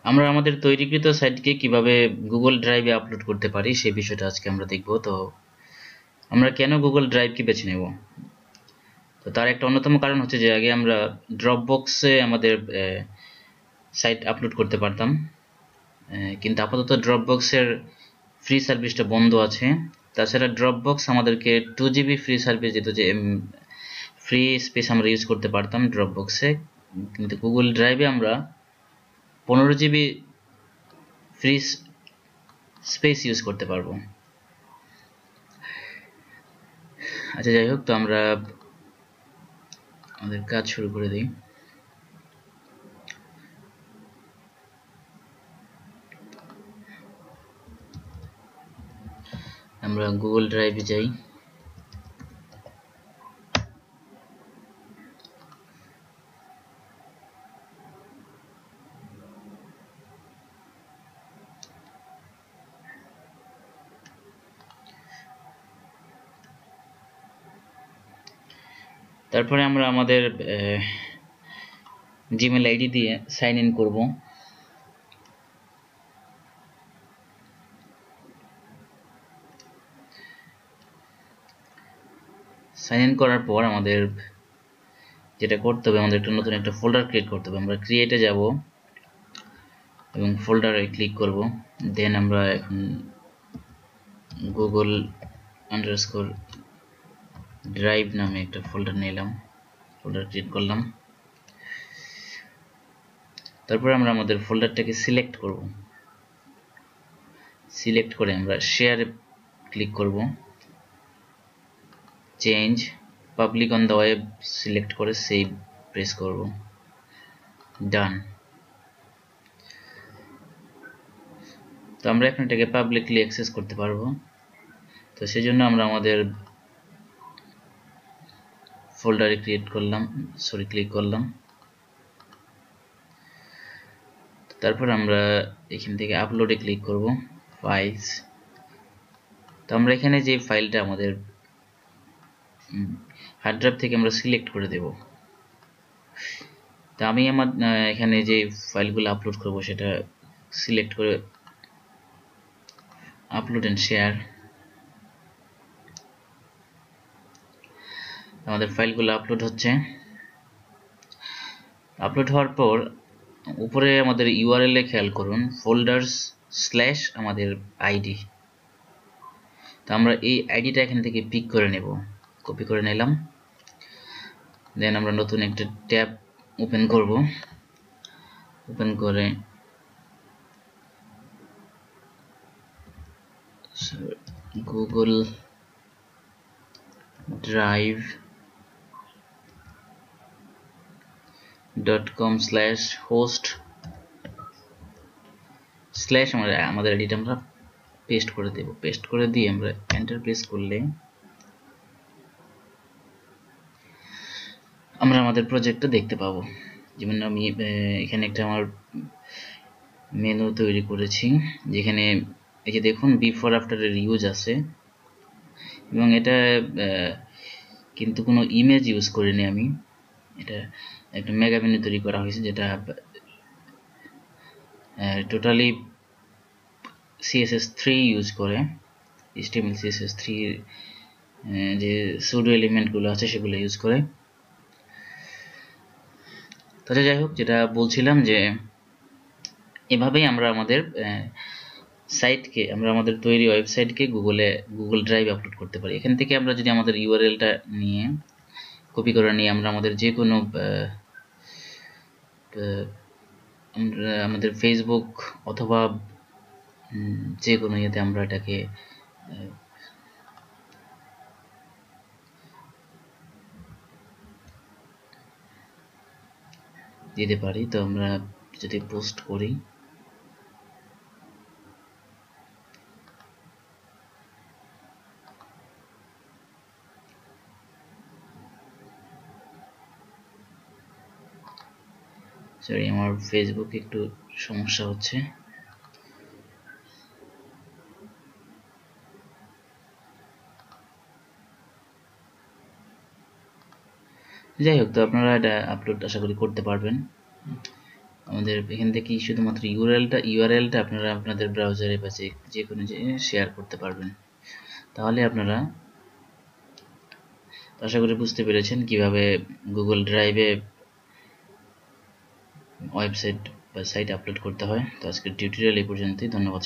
আমরা আমাদের তৈরিকৃত সাইটকে কিভাবে গুগল ড্রাইভে আপলোড করতে পারি সেই বিষয়টা আজকে আমরা দেখব। তো আমরা কেন গুগল ড্রাইভকে বেছে নেব? তো তার একটা অন্যতম কারণ হচ্ছে যে আগে আমরা ড্রপবক্সে আমাদের সাইট আপলোড করতে পারতাম, কিন্তু আপাতত ড্রপবক্সের ফ্রি সার্ভিসটা বন্ধ আছে। তাছাড়া ড্রপবক্স আমাদেরকে 2 GB ফ্রি সার্ভিস দিত, যে ফ্রি স্পেস আমরা ইউজ করতে পারতাম ড্রপবক্সে, কিন্তু গুগল ড্রাইভে আমরা 15 GB ফ্রি স্পেস ইউজ করতে পারবো। আচ্ছা, যাই হোক, তো আমরা আমাদের কাজ শুরু করে দিই। আমরা গুগল ড্রাইভে যাই। তারপরে আমরা আমাদের জিমেল আইডি দিয়ে সাইন ইন করব। সাইন ইন করার পর আমাদের যেটা করতে হবে, আমাদের একটা নতুন একটা ফোল্ডার ক্রিয়েট করতে হবে। আমরা ক্রিয়েটে যাব এবং ফোল্ডারে ক্লিক করব। দেন আমরা এখন গুগল আন্ডারস্কোর ড্রাইভ নামে একটা ফোল্ডার নিলাম, ফোল্ডার ক্রিয়েট করলাম। তারপরে আমরা আমাদের ফোল্ডারটাকে সিলেক্ট করব। সিলেক্ট করে আমরা শেয়ারে ক্লিক করব, change public on the web select করে সেভ প্রেস করব, ডান। তো আমরা এখন এটাকে পাবলিকলি অ্যাক্সেস করতে পারবো। তো সেজন্য আমরা আমাদের ফোল্ডারে ক্লিক করলাম। তারপর আমরা এখান থেকে আপলোডে ক্লিক করব, ফাইলস। তো আমরা এখানে যে ফাইলটা আমাদের হার্ড ড্রাইভ থেকে আমরা সিলেক্ট করে দেব। তো আমি আমার এখানে যে ফাইলগুলো আপলোড করব সেটা সিলেক্ট করে আপলোড এন্ড শেয়ার। আমাদের ফাইলগুলো আপলোড হচ্ছে। আপলোড হওয়ার পর উপরে আমাদের ইউআরএল এ খেয়াল করুন, ফোল্ডার্স স্ল্যাশ আমাদের আইডি। তো আমরা এই আইডিটা এখান থেকে পিক করে নেব, কপি করে নিলাম। দেন আমরা নতুন একটা ট্যাব ওপেন করব, ওপেন করে গুগল ড্রাইভ .com/host/ আমাদের আইডিটা আমরা পেস্ট করে দেব। পেস্ট করে দিয়ে আমরা এন্টার প্রেস করলে আমরা আমাদের প্রজেক্টটা দেখতে পাবো। যেমন আমি এখানে একটা আমার মেনু তৈরি করেছি, যেখানে এই যে দেখুন বিফোর আফটার এর ইউজ আছে, এবং এটা কিন্তু কোনো ইমেজ ইউজ করিনি আমি। এটা একটা মেগা মেনু তৈরি করা হয়েছে, যেটা টোটালি CSS3 ইউজ করে, HTML CSS3 যে সুডো এলিমেন্টগুলো আছে সেগুলো ইউজ করে। তাহলে যাই হোক, যেটা বলছিলাম যে এভাবেই আমরা আমাদের সাইটকে, আমরা আমাদের তৈরি ওয়েবসাইটকে গুগল ড্রাইভ আপলোড করতে পারি। এখান থেকে আমরা যদি আমাদের ইউআরএলটা নিয়ে কপি করে নিয়ে আমরা আমাদের যে কোনো আমাদের ফেসবুক অথবা যে কোনো ইয়েতে আমরা এটাকে দিতে পারি। তো আমরা যদি পোস্ট করি, সরি আমার ফেসবুকে একটু সমস্যা হচ্ছে। যাই হোক, তো আপনারা এটা আপলোড আশা করি করতে পারবেন। আমাদের এখান থেকে শুধুমাত্র ইউআরএলটা আপনারা আপনাদের ব্রাউজারে বা যে কোনো শেয়ার করতে পারবেন। তাহলে আপনারা আশা করি বুঝতে পেরেছেন কিভাবে গুগল ড্রাইভে ওয়েবসাইট বা সাইট আপলোড করতে হয়। তো আজকের টিউটোরিয়াল এই পর্যন্তই। ধন্যবাদ।